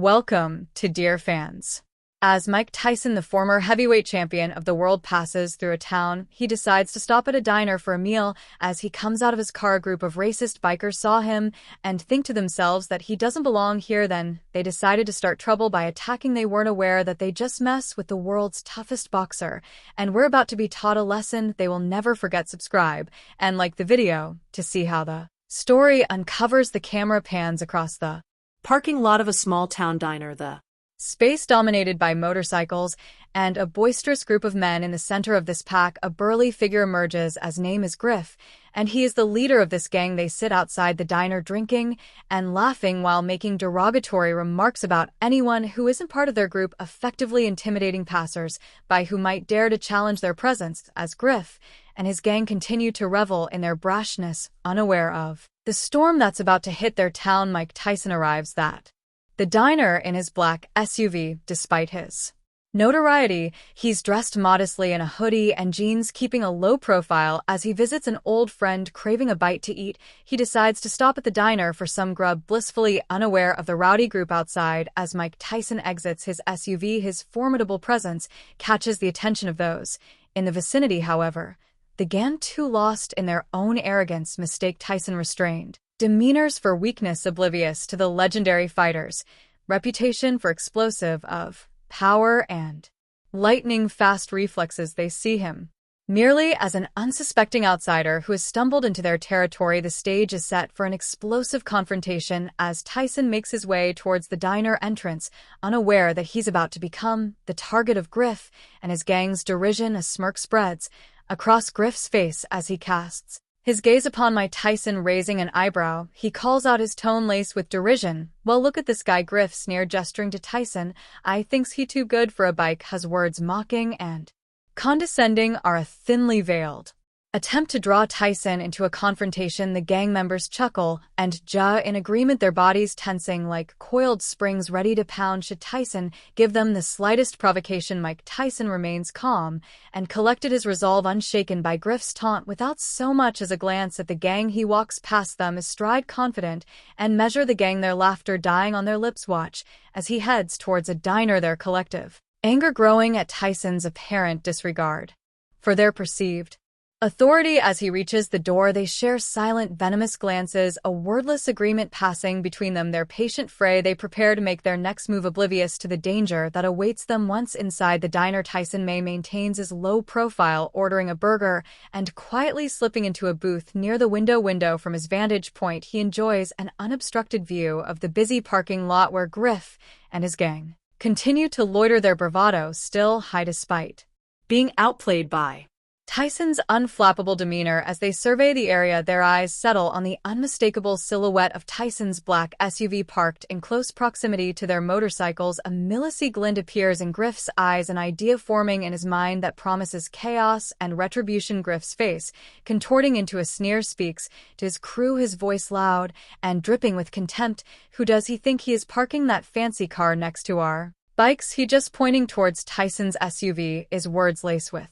Welcome to Dear Fans. As Mike Tyson, the former heavyweight champion of the world, passes through a town, he decides to stop at a diner for a meal. As he comes out of his car, a group of racist bikers saw him and think to themselves that he doesn't belong here. Then they decided to start trouble by attacking. They weren't aware that they just messed with the world's toughest boxer, and we're about to be taught a lesson they will never forget. Subscribe and like the video to see how the story uncovers. The camera pans across the parking lot of a small-town diner. The space dominated by motorcycles and a boisterous group of men. In the center of this pack, a burly figure emerges. His name is Griff, and he is the leader of this gang. They sit outside the diner drinking and laughing while making derogatory remarks about anyone who isn't part of their group, effectively intimidating passers-by who might dare to challenge their presence. As Griff and his gang continue to revel in their brashness, unaware of the storm that's about to hit their town, Mike Tyson arrives at the diner in his black SUV. Despite his notoriety, he's dressed modestly in a hoodie and jeans, keeping a low profile. As he visits an old friend craving a bite to eat, he decides to stop at the diner for some grub, blissfully unaware of the rowdy group outside. As Mike Tyson exits his SUV, his formidable presence catches the attention of those in the vicinity. However, the gang, too lost in their own arrogance, mistake Tyson restrained demeanors for weakness, oblivious to the legendary fighter's reputation for explosive of power and lightning-fast reflexes. They see him merely as an unsuspecting outsider who has stumbled into their territory. The stage is set for an explosive confrontation as Tyson makes his way towards the diner entrance, unaware that he's about to become the target of Griff and his gang's derision. A smirk spreads across Griff's face as he casts his gaze upon Mike Tyson. Raising an eyebrow, he calls out, his tone laced with derision. "Well, look at this guy," Griff sneered, gesturing to Tyson. "I thinks he too good for a bike." His words, mocking and condescending, are a thinly veiled attempt to draw Tyson into a confrontation. The gang members chuckle and jaw in agreement, their bodies tensing like coiled springs ready to pound should Tyson give them the slightest provocation. Mike Tyson remains calm and collected, his resolve unshaken by Griff's taunt. Without so much as a glance at the gang, he walks past them, his stride confident and measure the gang, their laughter dying on their lips. Watch as he heads towards a diner, their collective anger growing at Tyson's apparent disregard for their perceived authority. As he reaches the door, they share silent, venomous glances, a wordless agreement passing between them. Their patient fray, they prepare to make their next move, oblivious to the danger that awaits them. Once inside the diner, Tyson maintains his low profile, ordering a burger and quietly slipping into a booth near the window. From his vantage point, he enjoys an unobstructed view of the busy parking lot where Griff and his gang continue to loiter, their bravado still high despite being outplayed by Tyson's unflappable demeanor. As they survey the area, their eyes settle on the unmistakable silhouette of Tyson's black SUV parked in close proximity to their motorcycles. A millisecond glint appears in Griff's eyes, an idea forming in his mind that promises chaos and retribution. Griff's face contorting into a sneer speaks to his crew, his voice loud and dripping with contempt. "Who does he think he is parking that fancy car next to our bikes?" He just pointing towards Tyson's SUV, his words laced with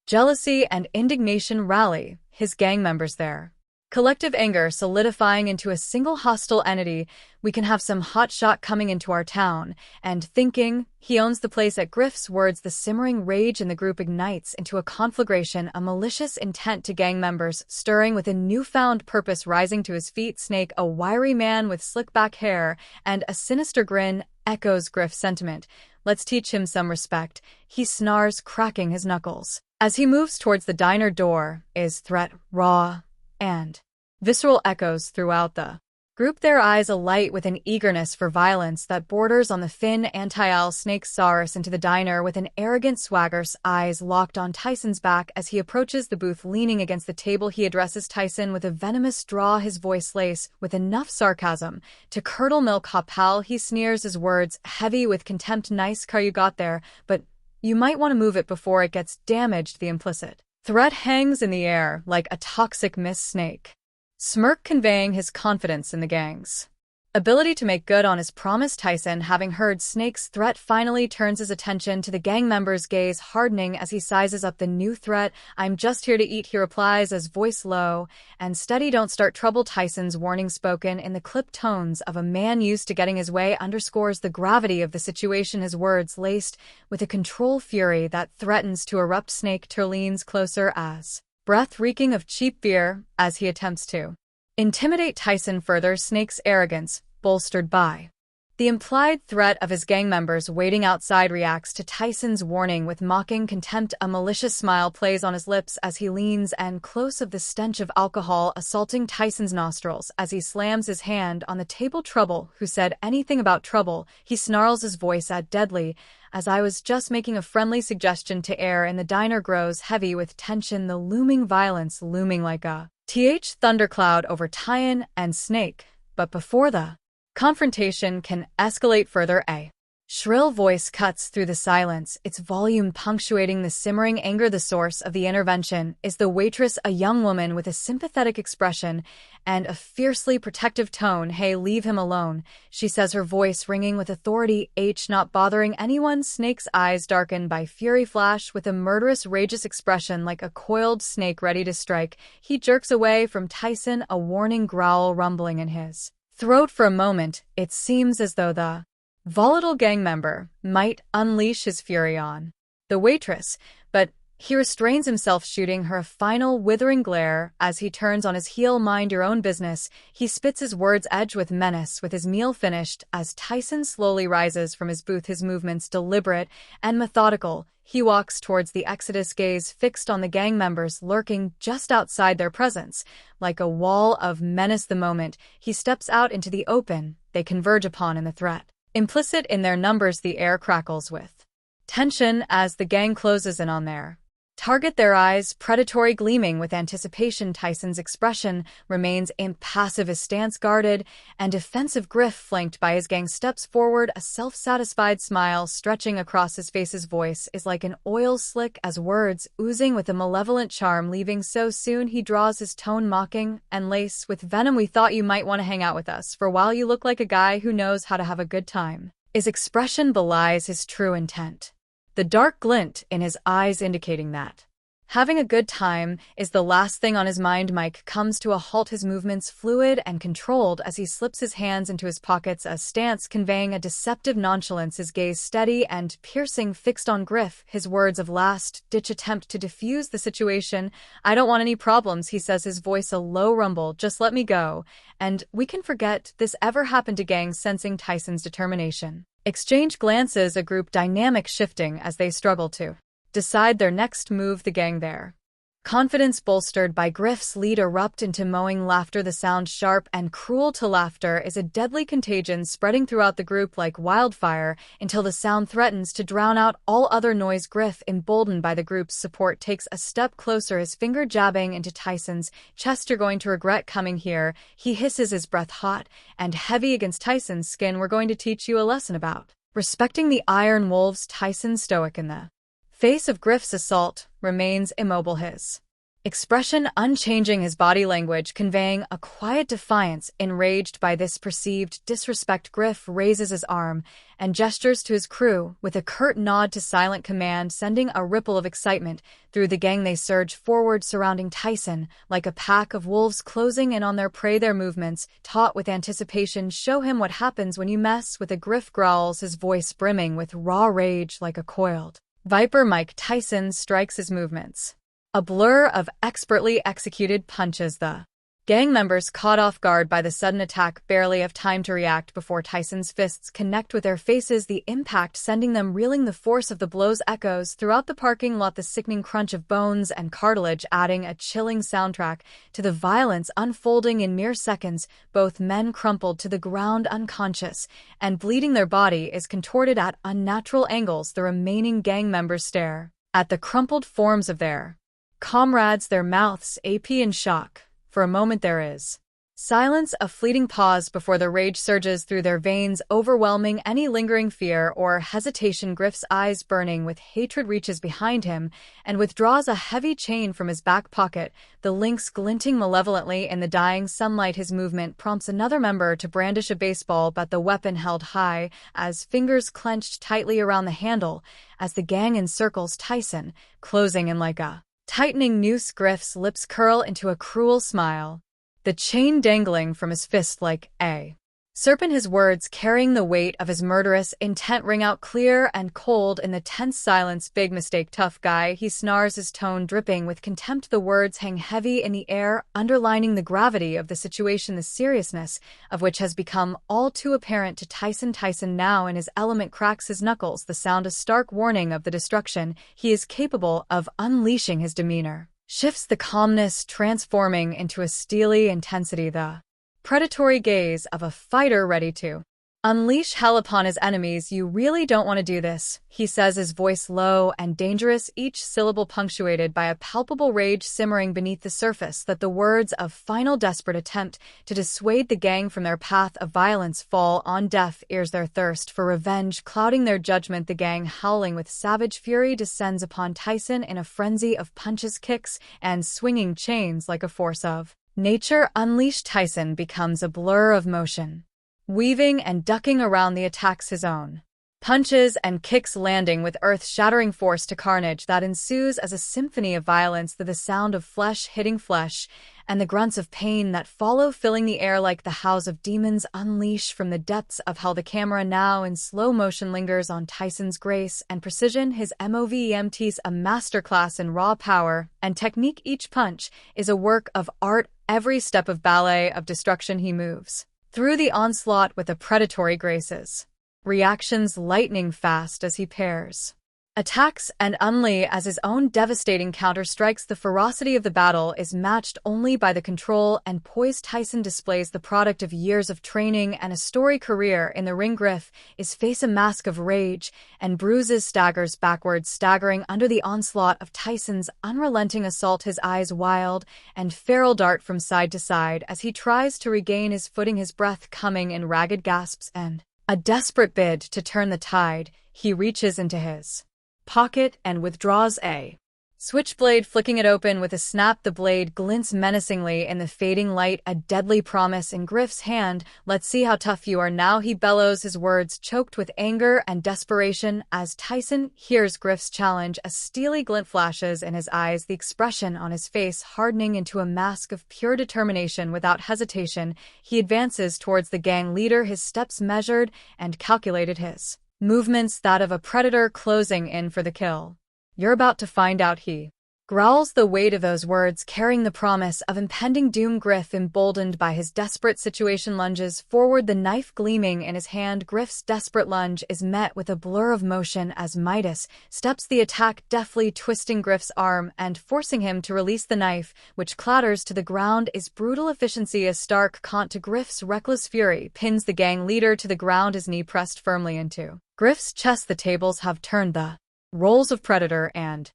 jealousy and indignation rally his gang members, their collective anger solidifying into a single hostile entity. "We can have some hot shot coming into our town and thinking he owns the place." At Griff's words, the simmering rage in the group ignites into a conflagration, a malicious intent to gang members stirring with a newfound purpose. Rising to his feet, Snake, a wiry man with slick back hair and a sinister grin, echoes Griff's sentiment. "Let's teach him some respect," he snarls, cracking his knuckles. As he moves towards the diner door, his threat raw and visceral echoes throughout the group, their eyes alight with an eagerness for violence that borders on the thin anti-al. Snake soars into the diner with an arrogant swagger, eyes locked on Tyson's back. As he approaches the booth, leaning against the table, he addresses Tyson with a venomous drawl, his voice laced with enough sarcasm to curdle milk. "Ha, pal," he sneers, his words heavy with contempt. "Nice car you got there, but you might want to move it before it gets damaged." The implicit threat hangs in the air like a toxic mist. Snake smirk, conveying his confidence in the gang's ability to make good on his promise. Tyson, having heard Snake's threat, finally turns his attention to the gang member's gaze hardening as he sizes up the new threat. "I'm just here to eat," he replies, as voice low and steady. "Don't start trouble." Tyson's warning, spoken in the clipped tones of a man used to getting his way, underscores the gravity of the situation, his words laced with a control fury that threatens to erupt. Snake leans closer, as breath reeking of cheap beer, as he attempts to intimidate Tyson further. Snake's arrogance, bolstered by the implied threat of his gang members waiting outside, reacts to Tyson's warning with mocking contempt. A malicious smile plays on his lips as he leans and close of the stench of alcohol assaulting Tyson's nostrils as he slams his hand on the table. "Trouble? Who said anything about trouble?" He snarls, his voice at deadly, as "I was just making a friendly suggestion." To air in the diner grows heavy with tension, the looming violence looming like a thundercloud over Tyson and Snake. But before the confrontation can escalate further, a shrill voice cuts through the silence, its volume punctuating the simmering anger. The source of the intervention is the waitress, a young woman with a sympathetic expression and a fiercely protective tone. "Hey, leave him alone," she says, her voice ringing with authority. Not bothering anyone." Snake's eyes darken by fury, flash with a murderous, rageous expression like a coiled snake ready to strike. He jerks away from Tyson, a warning growl rumbling in his throat. For a moment, it seems as though the volatile gang member might unleash his fury on the waitress, but he restrains himself, shooting her a final withering glare as he turns on his heel. "Mind your own business." He spits, his words edged with menace. With his meal finished, as Tyson slowly rises from his booth, his movements deliberate and methodical, he walks towards the exodus, gaze fixed on the gang members lurking just outside their presence. Like a wall of menace, the moment he steps out into the open, they converge upon in the threat implicit in their numbers. The air crackles with tension as the gang closes in on their target, their eyes predatory, gleaming with anticipation. Tyson's expression remains impassive, his stance guarded and defensive. Griff, flanked by his gang, steps forward, a self-satisfied smile stretching across his face. His voice is like an oil slick, as words oozing with a malevolent charm. "Leaving so soon?" he draws, his tone mocking and laced with venom. "We thought you might want to hang out with us for a while. You look like a guy who knows how to have a good time." His expression belies his true intent, the dark glint in his eyes indicating that having a good time is the last thing on his mind. Mike comes to a halt, his movements fluid and controlled as he slips his hands into his pockets, a stance conveying a deceptive nonchalance, his gaze steady and piercing, fixed on Griff, his words of last-ditch attempt to defuse the situation. "I don't want any problems," he says, his voice a low rumble. "Just let me go, and we can forget this ever happened." To gang, sensing Tyson's determination, exchange glances, a group dynamic shifting as they struggle to decide their next move. The gang, their confidence bolstered by Griff's lead, erupt into mowing laughter. The sound, sharp and cruel to laughter, is a deadly contagion spreading throughout the group like wildfire until the sound threatens to drown out all other noise. Griff, emboldened by the group's support, takes a step closer, his finger jabbing into Tyson's chest. "You're going to regret coming here," he hisses, his breath hot and heavy against Tyson's skin. "We're going to teach you a lesson about respecting the iron wolves." Tyson, stoic in the face of Griff's assault, remains immobile, his expression unchanging, his body language conveying a quiet defiance. Enraged by this perceived disrespect, Griff raises his arm and gestures to his crew with a curt nod to silent command, sending a ripple of excitement through the gang. They surge forward, surrounding Tyson like a pack of wolves closing in on their prey. Their movements, taut with anticipation, show him what happens when you mess with a Griff, growls, his voice brimming with raw rage like a coiled viper. Mike Tyson strikes, his movements a blur of expertly executed punches. The gang members, caught off guard by the sudden attack, barely have time to react before Tyson's fists connect with their faces, the impact sending them reeling. The force of the blows echoes throughout the parking lot, the sickening crunch of bones and cartilage adding a chilling soundtrack to the violence unfolding in mere seconds. Both men crumpled to the ground unconscious, and bleeding, their body is contorted at unnatural angles. The remaining gang members stare at the crumpled forms of their comrades, their mouths in shock. For a moment there is Silence, a fleeting pause before the rage surges through their veins, overwhelming any lingering fear or hesitation. Griff's eyes burning with hatred reaches behind him and withdraws a heavy chain from his back pocket, the links glinting malevolently in the dying sunlight. His movement prompts another member to brandish a baseball bat, the weapon held high, as fingers clenched tightly around the handle, as the gang encircles Tyson, closing in like a tightening noose. Griff's lips curl into a cruel smile, the chain dangling from his fist like a serpent. His words, carrying the weight of his murderous intent, ring out clear and cold in the tense silence. Big mistake, tough guy, he snarls, his tone dripping with contempt. The words hang heavy in the air, underlining the gravity of the situation, the seriousness of which has become all too apparent to Tyson. Tyson, now in his element, cracks his knuckles, the sound a stark warning of the destruction he is capable of unleashing. His demeanor shifts, the calmness transforming into a steely intensity, the predatory gaze of a fighter ready to unleash hell upon his enemies. You really don't want to do this, he says, his voice low and dangerous, each syllable punctuated by a palpable rage simmering beneath the surface. That the words of final desperate attempt to dissuade the gang from their path of violence fall on deaf ears, their thirst for revenge clouding their judgment. The gang, howling with savage fury, descends upon Tyson in a frenzy of punches, kicks, and swinging chains. Like a force of nature unleashed, Tyson becomes a blur of motion, weaving and ducking around the attacks, his own punches and kicks landing with earth-shattering force. To carnage that ensues as a symphony of violence, the sound of flesh hitting flesh and the grunts of pain that follow filling the air like the howls of demons unleashed from the depths of hell. The camera, now in slow motion, lingers on Tyson's grace and precision, his movements a masterclass in raw power and technique. Each punch is a work of art, every step of ballet of destruction. He moves through the onslaught with a predatory graces, reactions lightning fast as he pairs attacks and unleashes as his own devastating counter strikes. The ferocity of the battle is matched only by the control and poise Tyson displays, the product of years of training and a storied career in the ring. Griff is face a mask of rage and bruises, staggers backwards, staggering under the onslaught of Tyson's unrelenting assault. His eyes wild and feral dart from side to side as he tries to regain his footing, his breath coming in ragged gasps and a desperate bid to turn the tide. He reaches into his pocket and withdraws a switchblade, flicking it open with a snap. The blade glints menacingly in the fading light, a deadly promise in Griff's hand. Let's see how tough you are now, he bellows, his words choked with anger and desperation. As Tyson hears Griff's challenge, a steely glint flashes in his eyes, the expression on his face hardening into a mask of pure determination. Without hesitation, he advances towards the gang leader, his steps measured and calculated, his movements that of a predator closing in for the kill. You're about to find out, he growls, the weight of those words carrying the promise of impending doom. Griff, emboldened by his desperate situation, lunges forward, the knife gleaming in his hand. Griff's desperate lunge is met with a blur of motion as Midas steps the attack, deftly twisting Griff's arm and forcing him to release the knife, which clatters to the ground. Is brutal efficiency a stark contrast to Griff's reckless fury, pins the gang leader to the ground, his knee pressed firmly into Griff's chest. The tables have turned, the roles of predator and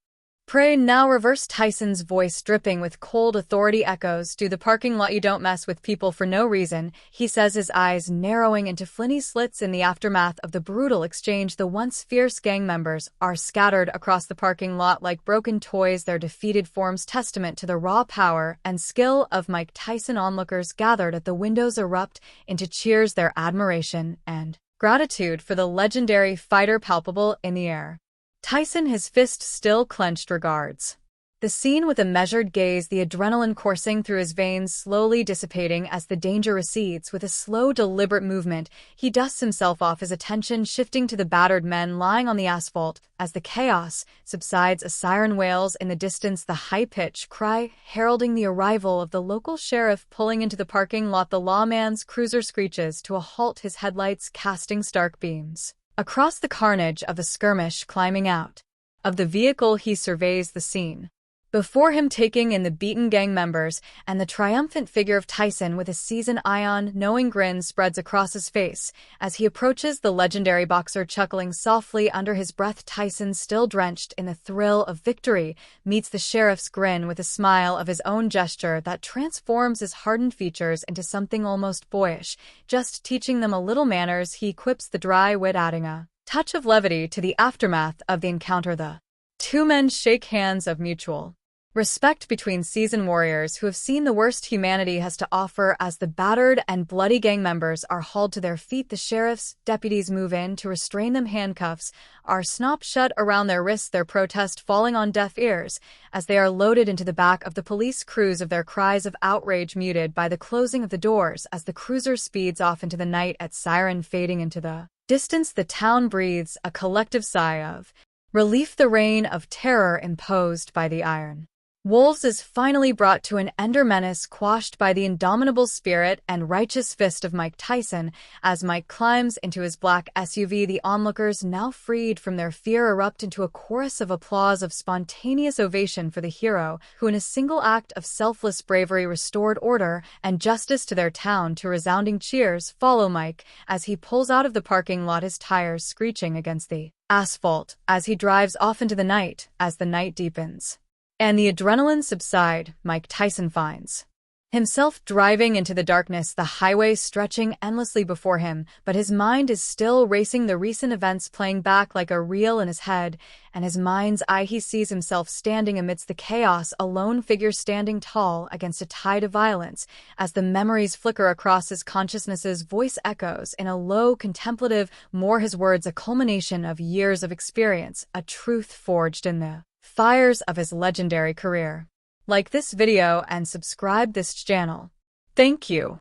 prey now reverse. Tyson's voice dripping with cold authority echoes through the parking lot. You don't mess with people for no reason, he says, his eyes narrowing into flinty slits. In the aftermath of the brutal exchange, the once fierce gang members are scattered across the parking lot like broken toys, their defeated forms testament to the raw power and skill of Mike Tyson. Onlookers gathered at the windows erupt into cheers, their admiration and gratitude for the legendary fighter palpable in the air. Tyson, his fist still clenched, regards the scene with a measured gaze, the adrenaline coursing through his veins slowly dissipating as the danger recedes. With a slow, deliberate movement, he dusts himself off, his attention shifting to the battered men lying on the asphalt. As the chaos subsides, a siren wails in the distance, the high-pitched cry heralding the arrival of the local sheriff pulling into the parking lot. The lawman's cruiser screeches to a halt, his headlights casting stark beams across the carnage of the skirmish. Climbing out of the vehicle, he surveys the scene Before him taking in the beaten gang members and the triumphant figure of Tyson with a seasoned ion, knowing grin spreads across his face as he approaches the legendary boxer, chuckling softly under his breath. Tyson, still drenched in the thrill of victory, meets the sheriff's grin with a smile of his own gesture that transforms his hardened features into something almost boyish. Just teaching them a little manners, he quips the dry wit, adding a touch of levity to the aftermath of the encounter. The two men shake hands of mutual respect between seasoned warriors who have seen the worst humanity has to offer as the battered and bloody gang members are hauled to their feet. The sheriff's deputies move in to restrain them. Handcuffs are snapped shut around their wrists, their protest falling on deaf ears as they are loaded into the back of the police cruiser, their cries of outrage muted by the closing of the doors as the cruiser speeds off into the night. At siren fading into the distance, the town breathes a collective sigh of relief. The reign of terror imposed by the Iron Wolves is finally brought to an end, menace quashed by the indomitable spirit and righteous fist of Mike Tyson. As Mike climbs into his black SUV, the onlookers, now freed from their fear, erupt into a chorus of applause, of spontaneous ovation for the hero who in a single act of selfless bravery restored order and justice to their town. To resounding cheers follow Mike as he pulls out of the parking lot, his tires screeching against the asphalt as he drives off into the night. As the night deepens and the adrenaline subsides, Mike Tyson finds himself driving into the darkness, the highway stretching endlessly before him, but his mind is still racing, the recent events playing back like a reel in his head, and his mind's eye he sees himself standing amidst the chaos, a lone figure standing tall against a tide of violence. As the memories flicker across his consciousness's voice echoes in a low, contemplative more, his words a culmination of years of experience, a truth forged in the fires of his legendary career. Like this video and subscribe this channel. Thank you.